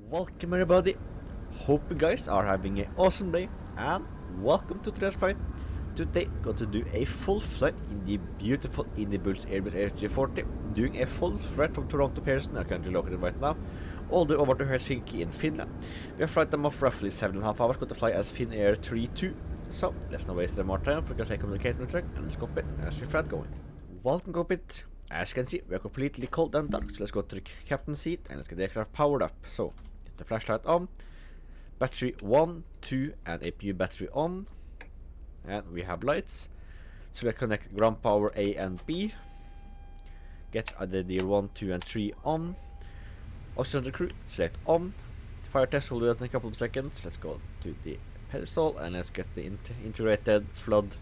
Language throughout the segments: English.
Welcome everybody, hope you guys are having an awesome day and welcome to today's flight. Today going to do a full flight in the beautiful INIbuilds A340, doing a full flight from Toronto to Pearson, I'm currently located right now, all the way over to Helsinki in Finland. We have flight time of roughly 7.5 hours, going to fly as FinnAir A340. So let's not waste any more time because I communicate with the truck and let's go pit and see flight going. Welcome cockpit. As you can see, we are completely cold and dark, so let's go to the captain's seat and let's get the aircraft powered up. So the flashlight on, battery 1, 2 and APU battery on, and we have lights. So let's connect ground power A and B, get the gear 1, 2 and 3 on, oxygen to crew, select on, fire test will do that in a couple of seconds. Let's go to the pedestal and let's get the integrated flood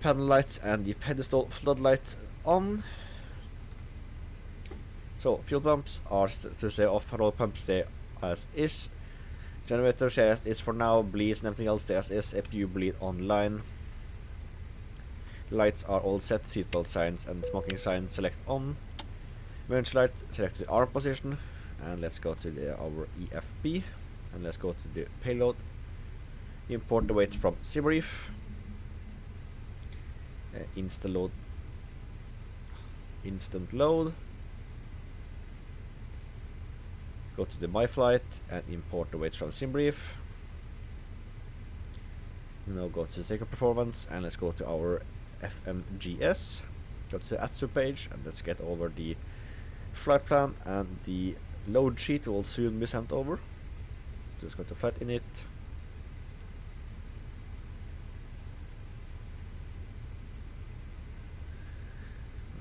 panel lights and the pedestal floodlights on. So fuel pumps are to stay off, hydraulic pumps stay as is, generator stay as is for now, bleeds and everything else stay as is, APU bleed online, lights are all set, seatbelt signs and smoking signs select on, emergency light select the arm position, and let's go to our EFB and let's go to the payload, import the weights from SimReef, instant load, go to the My Flight and import the weights from SimReef. Now go to the takeoff performance and let's go to our FMGS, go to the ATSU page and let's get over the flight plan, and the load sheet will soon be sent over. So let's go to flight init,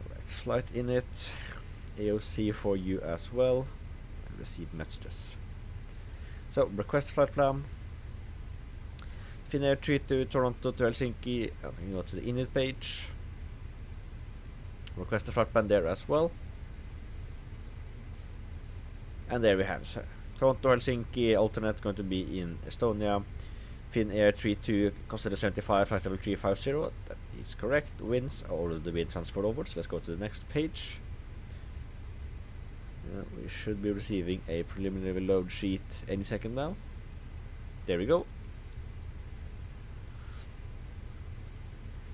alright, flight init, AOC for you as well, receive messages. So request flight plan, FinnAir A340 Toronto to Helsinki, and you go to the init page, request the flight plan there as well, and there we have so Toronto Helsinki alternate going to be in Estonia, FinnAir A340 consider 75 flight level 350, that is correct, winds are already being transferred over, so let's go to the next page. We should be receiving a preliminary load sheet any second now. There we go.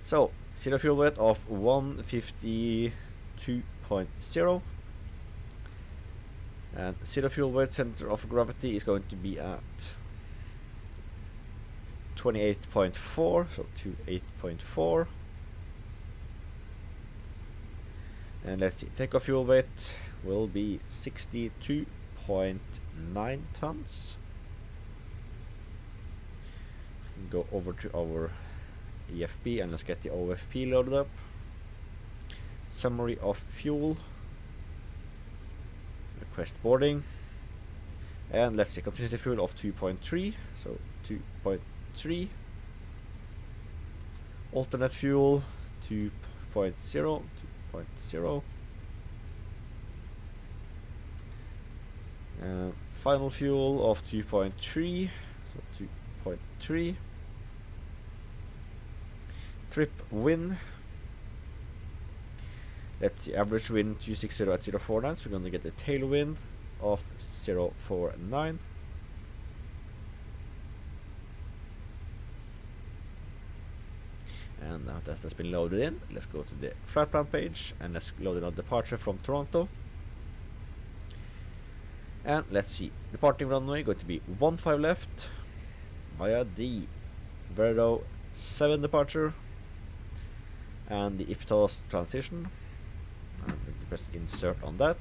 So, zero fuel weight of 152.0, and zero fuel weight center of gravity is going to be at 28.4, so 28.4. And let's see, takeoff fuel weight will be 62.9 tons. Go over to our EFP and let's get the OFP loaded up. Summary of fuel, request boarding, and let's see, contingency fuel of 2.3, so 2.3, alternate fuel 2.0, 2.0, final fuel of 2.3, so 2.3, trip wind, let's see, average wind 260 at 049, so we're going to get a tailwind of 049, and now that has been loaded in, let's go to the flight plan page and let's load in our departure from Toronto. And let's see, departing runway going to be 15 left via the Vero 7 departure and the IPTOS transition. I'm going to press insert on that.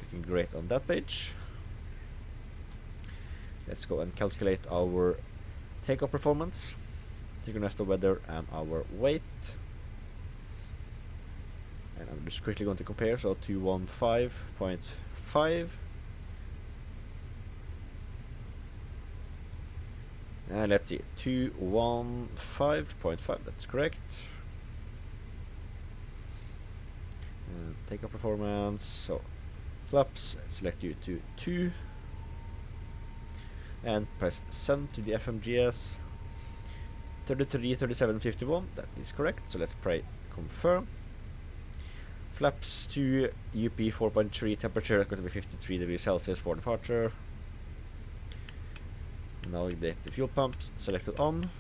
Looking great on that page. Let's go and calculate our takeoff performance, synchronized weather and our weight. And I'm just quickly going to compare, so 215.5. And let's see, 215.5, that's correct. And takeoff performance, so flaps, select you to 2. And press send to the FMGS. 33, 37, 51, that is correct, so let's confirm. Flaps to UP 4.3, temperature going to be 53 degrees Celsius for departure. Now the fuel pumps selected on,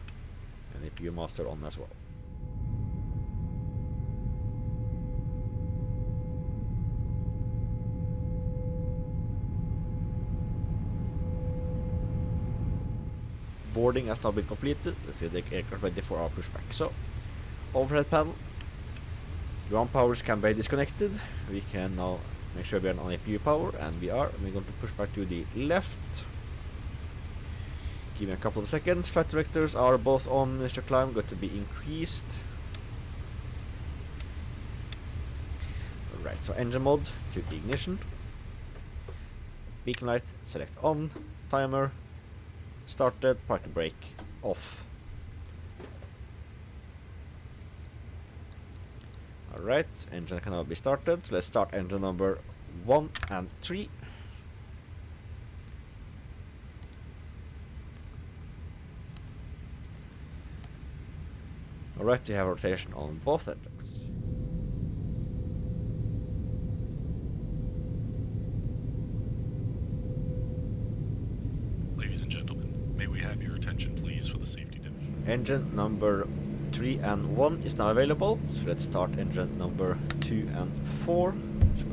and APU master on as well. Boarding has now been completed. Let's get the aircraft ready for our pushback. So, overhead panel. Ground powers can be disconnected. We can now make sure we are on APU power, and we are. We're going to push back to the left. Give me a couple of seconds. Flight directors are both on. Mr. Climb going to be increased. Alright, so engine mode to ignition. Beacon light select on. Timer started. Parking brake off. Alright, engine can now be started. So let's start engine number 1 and 3. Alright, we have rotation on both engines. Ladies and gentlemen, may we have your attention please for the safety division. Engine number 3 and 1 is now available, so let's start engine number 2 and 4. So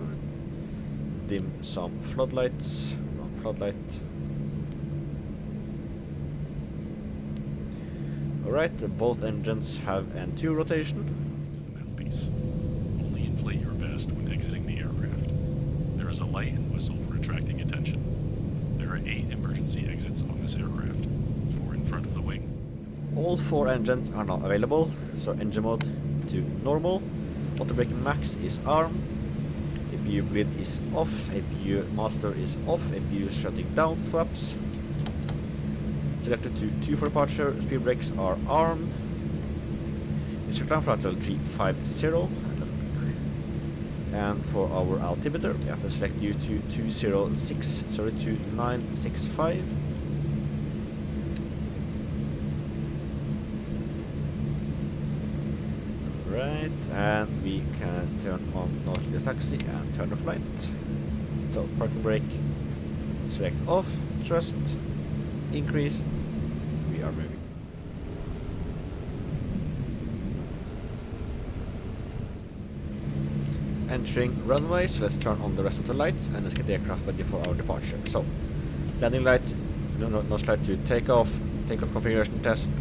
dim some floodlights, wrong floodlight. Alright, both engines have N2 rotation. Mouthpiece. Only inflate your vest when exiting the aircraft. There is a light and whistle for attracting attention. There are 8 emergency exits on this aircraft, 4 in front of the wing. All 4 engines are now available, so engine mode to normal. Auto braking max is arm. APU bleed is off. APU master is off. APU is shutting down flaps. Selected to 2 for departure. Speed brakes are armed. It's down for level 350. And for our altimeter, we have to select you to 2965. Right, and we can turn on the taxi and turn off light. So parking brake, select off, thrust, increased, we are moving. Entering runway, so let's turn on the rest of the lights and let's get the aircraft ready for our departure. So, landing lights, no slide to takeoff. Takeoff configuration test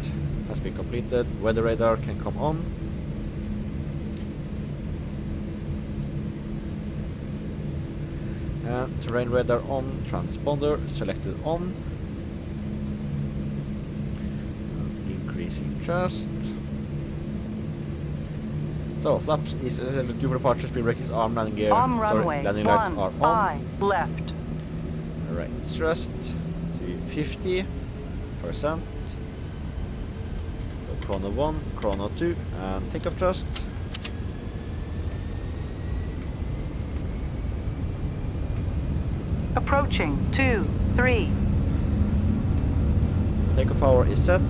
has been completed. Weather radar can come on. And terrain radar on, transponder selected on. Increasing thrust. So flaps is due for departure, speed brake is arm, landing gear. On runway, landing lights are on. Left. Alright, thrust to 50%. So chrono 1, chrono 2, and takeoff thrust. Approaching 2, 3. Takeoff power is set.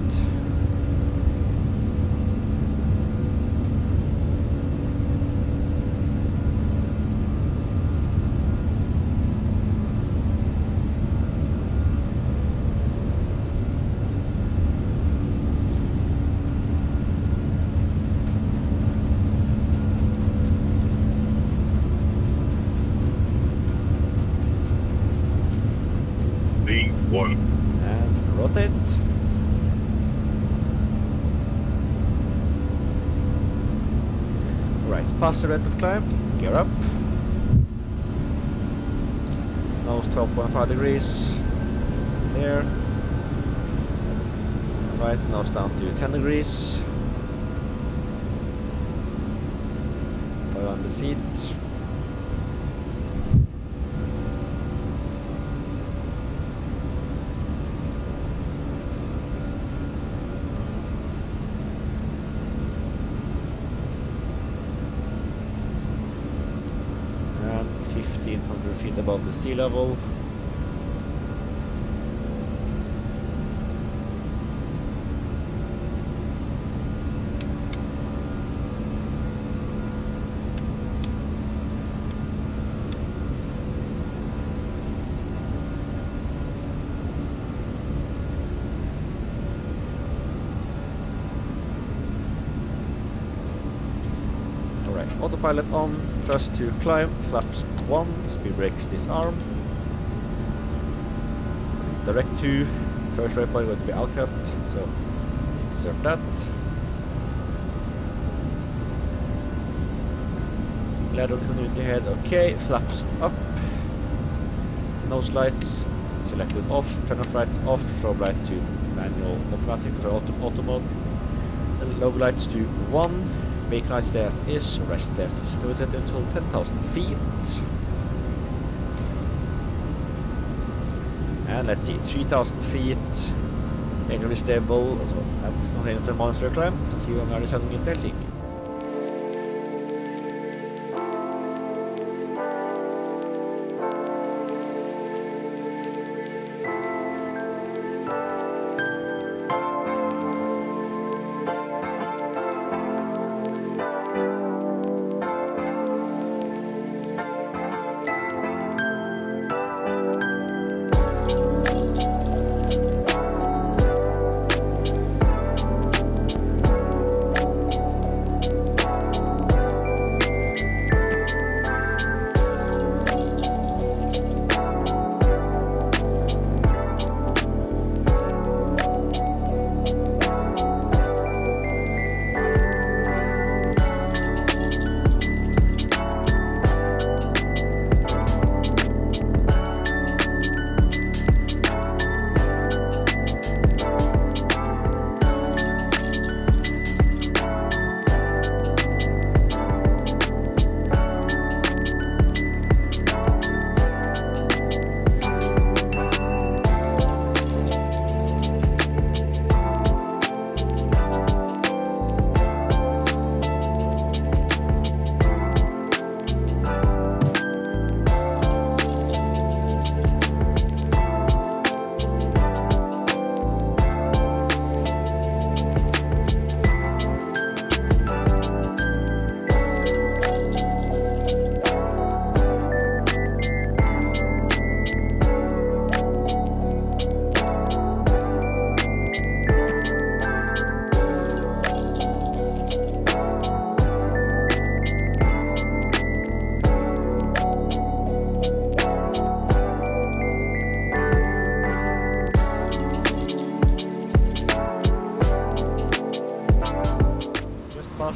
V1. And rotate. Right, past the rate of climb, gear up. Nose 12.5 degrees. There. Right, nose down to 10 degrees. 500 feet. And 1500 feet above the sea level. Autopilot on, thrust to climb, flaps 1, speed brakes disarm. Direct to, first right point going to be outcut, so insert that. Ladder continuity head, okay, flaps up. Nose lights, selected off, turn off lights off, strobe light to manual automatic or auto mode. Logo lights to 1, brake lights stay as is, rest stay as is, limited until 10,000 feet. And let's see, 3,000 feet, mainly stable, also continue to monitor climb, to see when we are descending into Helsinki.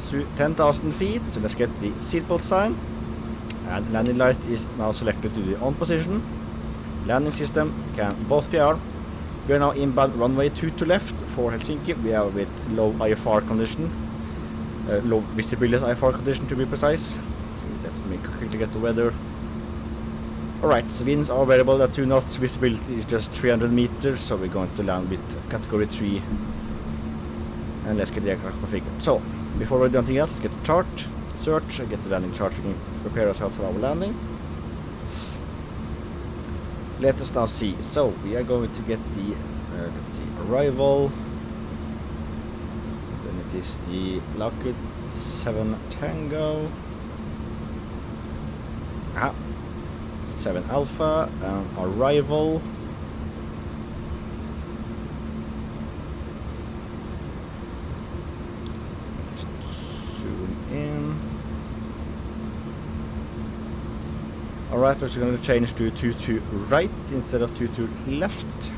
To 10,000 feet, so let's get the seatbelt sign, and landing light is now selected to the on position. Landing system can both PR. We are now inbound runway 2 to left for Helsinki. We are with low IFR condition, low visibility IFR condition to be precise. So let me quickly get the weather. Alright, so winds are variable at 2 knots, visibility is just 300 meters, so we're going to land with category 3. And let's get the aircraft configured. So, before we do anything else, let's get the chart, search, and get the landing chart. We can prepare ourselves for our landing. Let us now see. So, we are going to get the, let's see, arrival. Then it is the Lockheed 7 Tango. 7 Alpha, and arrival. Alright, we're going to change to 2 to right instead of 2 to left.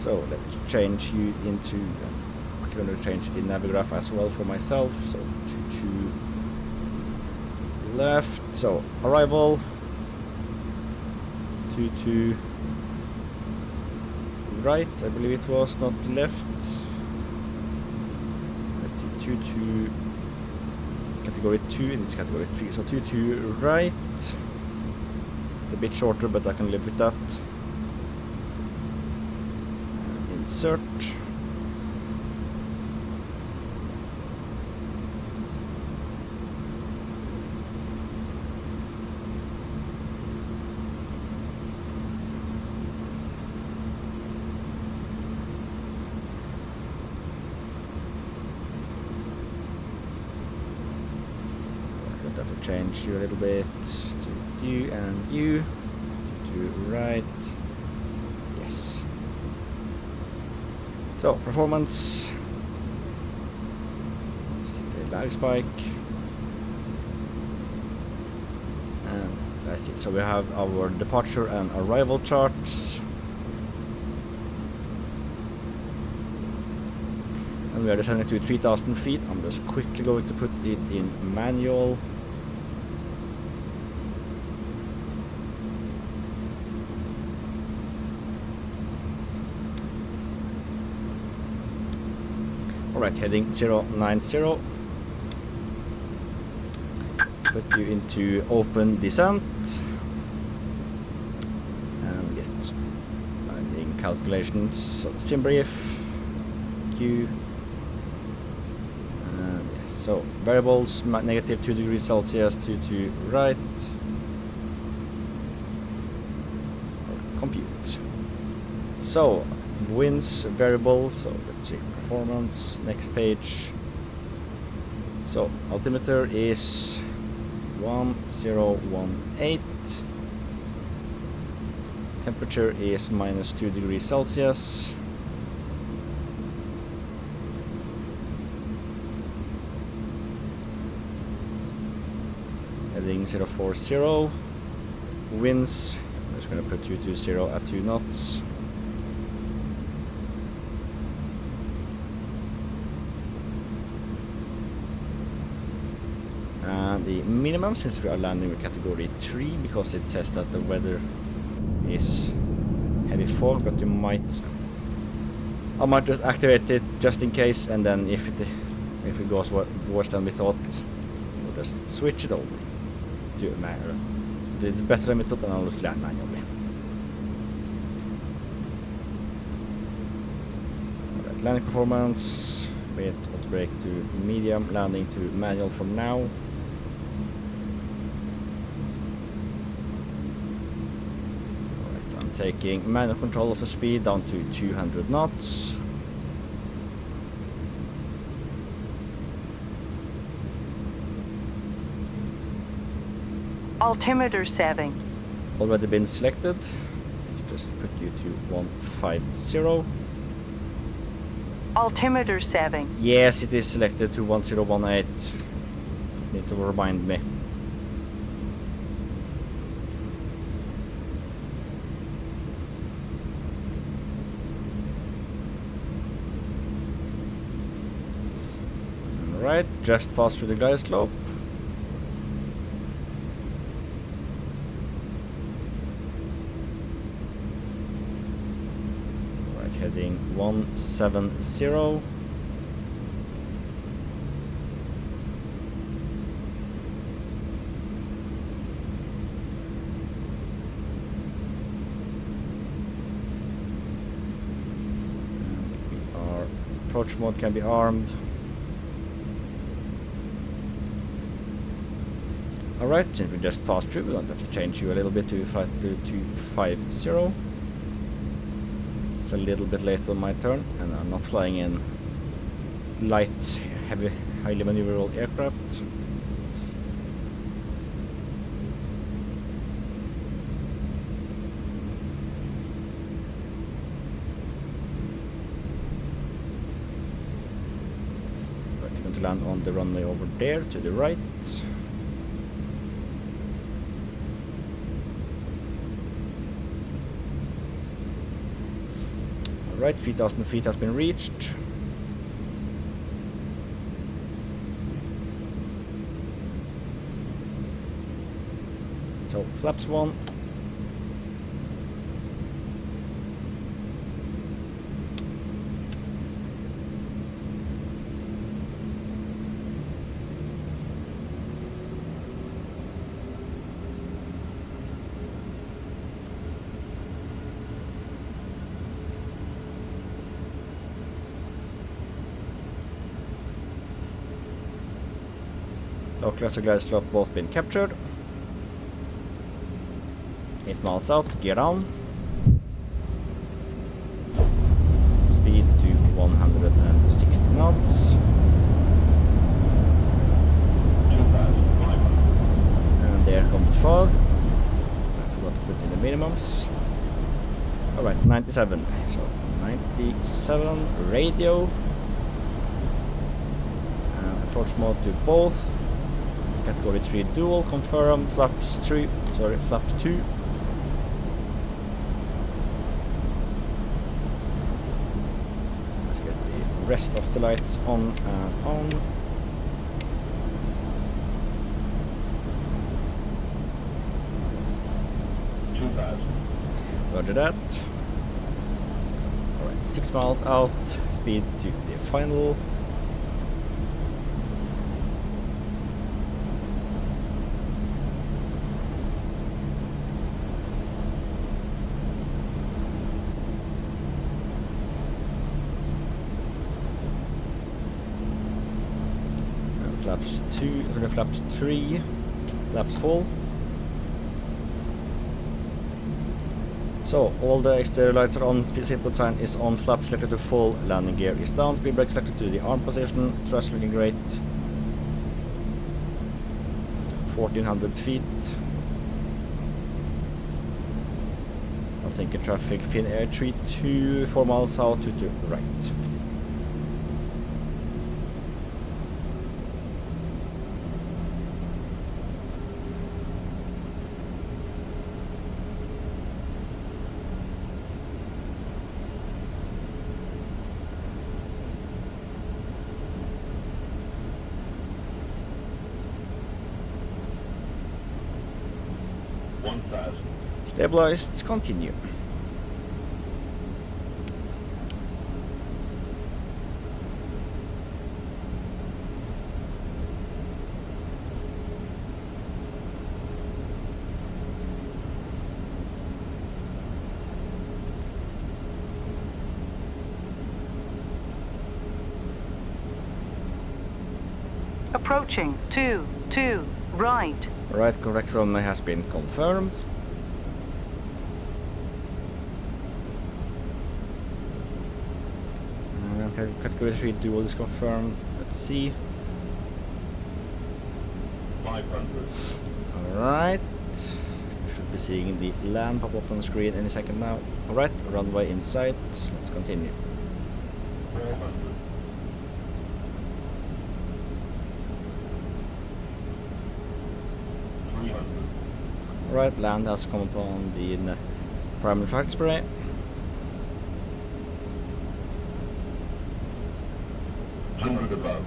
So let's change you into, I'm going to change the navigraph as well for myself. So 2 to left, so arrival, 2 to right, I believe it was, not left. Let's see, 2 to category 2, and it's category 3, so 2 to right. It's a bit shorter, but I can live with that. Insert. To change you a little bit to you and you to right. Yes. So performance, the lag spike, And let's see, so we have our departure and arrival charts. And we are descending to 3,000 feet. I'm just quickly going to put it in manual. Alright, heading 090. Put you into open descent. And get landing calculations. So, sim brief. Q. So variables, negative 2 degrees Celsius to right. Compute. So winds variable, so let's see, performance, next page. So altimeter is 1018. Temperature is minus 2 degrees Celsius. Heading 040. Winds, I'm just going to put you to 0 at 2 knots. And the minimum, since we are landing with category 3, because it says that the weather is heavy fog, but I might just activate it just in case, and then if it goes worse than we thought, we'll just switch it over. Det är bättre än method, and I'll just land manually. Alright, landing performance, wait, auto brake to medium, landing to manual for now. Alright, I'm taking manual control of the speed down to 200 knots. Altimeter setting. Already been selected. Just put you to 150. Altimeter setting. Yes, it is selected to 1018. Need to remind me. Alright, just passed through the glide slope. Heading 170. Our approach mode can be armed. Alright, since we just passed through, we don't have to change you a little bit to flight to 250. It's a little bit late on my turn, and I'm not flying in light, heavy, highly maneuverable aircraft. Right, I'm going to land on the runway over there to the right. Right, 3,000 feet has been reached. So, flaps 1. Local and glide slope both been captured. 8 miles out, gear down. Speed to 160 knots. And there comes the fog. I forgot to put in the minimums. Alright, 97. So 97 radio. And approach mode to both. Category 3 dual, confirmed, flaps 2. Let's get the rest of the lights on and on. Roger that. Alright, 6 miles out, speed to the final. Flaps 2, sorry, flaps 3, flaps full. So, all the exterior lights are on, seatbelt sign is on, flap selected to full, landing gear is down, speed brake selected to the arm position, thrust looking great. 1400 feet. Helsinki traffic, FinnAir A340, 4 miles out to the right. Stabilized, continue. Approaching 2 right. Right, correct runway has been confirmed. Category 3 dual is confirmed. Let's see. 500. Alright. Should be seeing the land pop up on the screen any second now. Alright, runway in sight. Let's continue. 400. 300. Alright, land has come upon the primary flight spray. Above.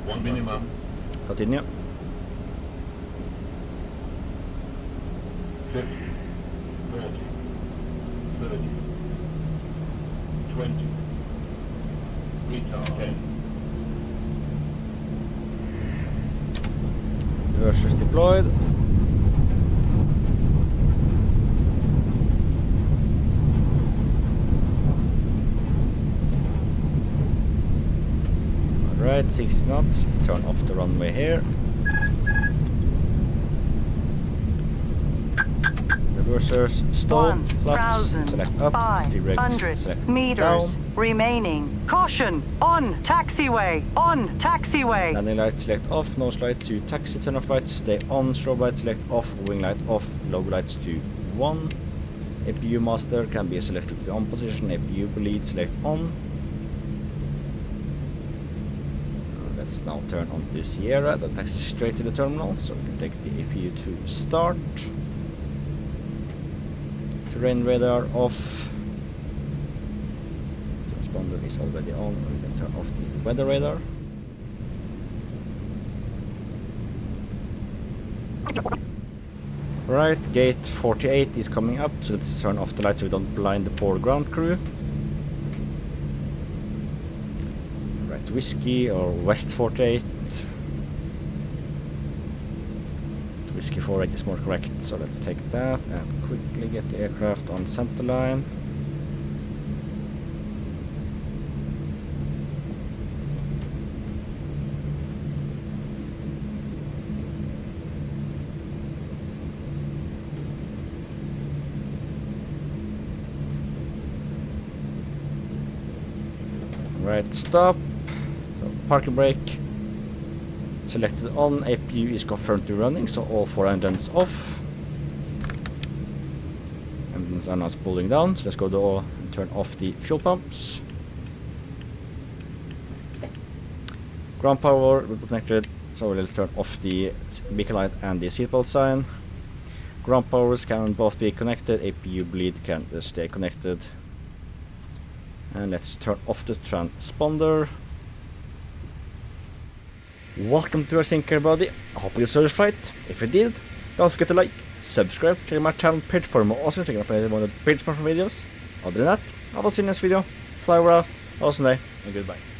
One minimum. Continue. 50, 40, 30, 20. Retard 10. Reversers deployed. Right, 60 knots. Let's turn off the runway here. Reversers stall, flaps, select up, speed brakes, select meters down. remaining. Caution! On taxiway! On taxiway! Landing light select off, nose light to taxi, turn off lights, stay on, strobe light select off, wing light off, logo lights to 1. APU master can be selected to the on position, APU bleed select on. Let's now turn on to Sierra, that takes us straight to the terminal, so we can take the APU to start. Terrain radar off. Transponder is already on, we can turn off the weather radar. Right, gate 48 is coming up, so let's turn off the lights so we don't blind the poor ground crew. Right, Whiskey or West 48. Whiskey 48 is more correct, so let's take that and quickly get the aircraft on center line. Right, stop. So, parking brake. Selected on, APU is confirmed to be running, so all 4 engines off. Engines engines are now spooling down, so let's go to and turn off the fuel pumps. Ground power will be connected, so we'll turn off the beacon light and the seatbelt sign. Ground powers can both be connected, APU bleed can stay connected. And let's turn off the transponder. Welcome to Helsinki, everybody. I hope you enjoyed this flight. If you did, don't forget to like, subscribe, check my channel page for more awesome things. I'm playing one of the page more videos. Other than that, I will see you in the next video. Fly well, awesome day, and goodbye.